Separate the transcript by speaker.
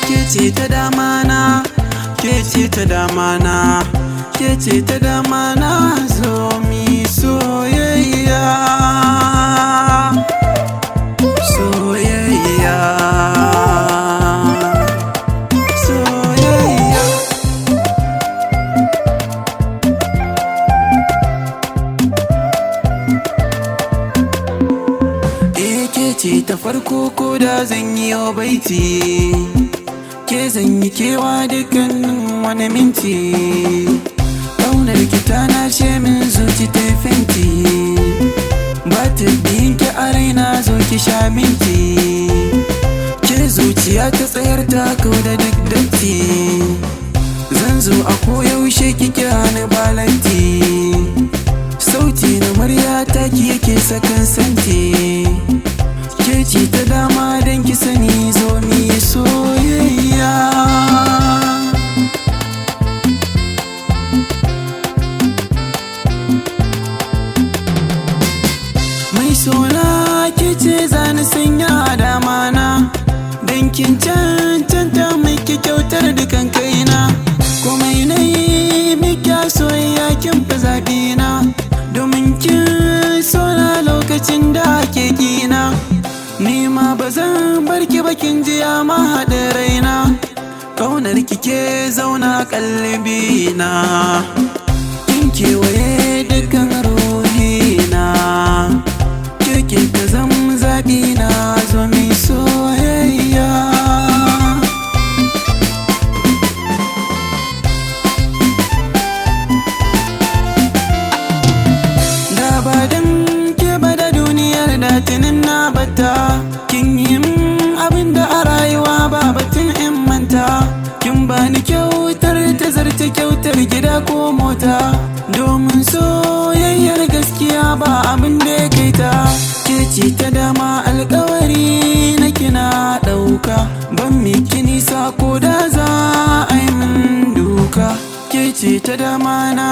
Speaker 1: Kece ta damana, kece ta damana, kece ta damana, zo mi soyayya, soyayya, soyayya. Kece ta farko ko da zan yi baiti, ke zan yi kewa dukkanin wani minti. Ƙaunar ki ta nashe min zuci ta fenti, ba ta biyin ki a raina zo ki sha minti. Ke zuciya ta tsayar ta kau da duk datti, zan zo a koyaushe ki kira ni balanti. Sauti na murya ta ki yake sakan santi, ke ce ta dama don ki sani zo mi soyayya. Mai sona ke ce zani sanya a damana, don kin cancanta mai ki kyautar dukan kaina. Komai na yi miki soyayya kin fi zaɓina, domin kin sona lokacin da ake kina. Ni ma ba zan bar ki ba kin ji ya mahaɗin raina, ƙaunar ki ke zauna ƙalbina, kin kewaye dukkan ruhina. Ke ta zam zaɓina zo mi soyayya. Da ba dan ke ba da duniyar da tunin na bata, kin yi min abin da a rayuwa ba batun in manta. Kin bani kyautar ta zarta kyautar gida ko mota, domin soyayyar gaskiya ba abin da ya kai ta. Ke ce ta dama alkawari na kina ɗauka, ban miki nisa ko da za a yi min duka. Ke ce ta dama na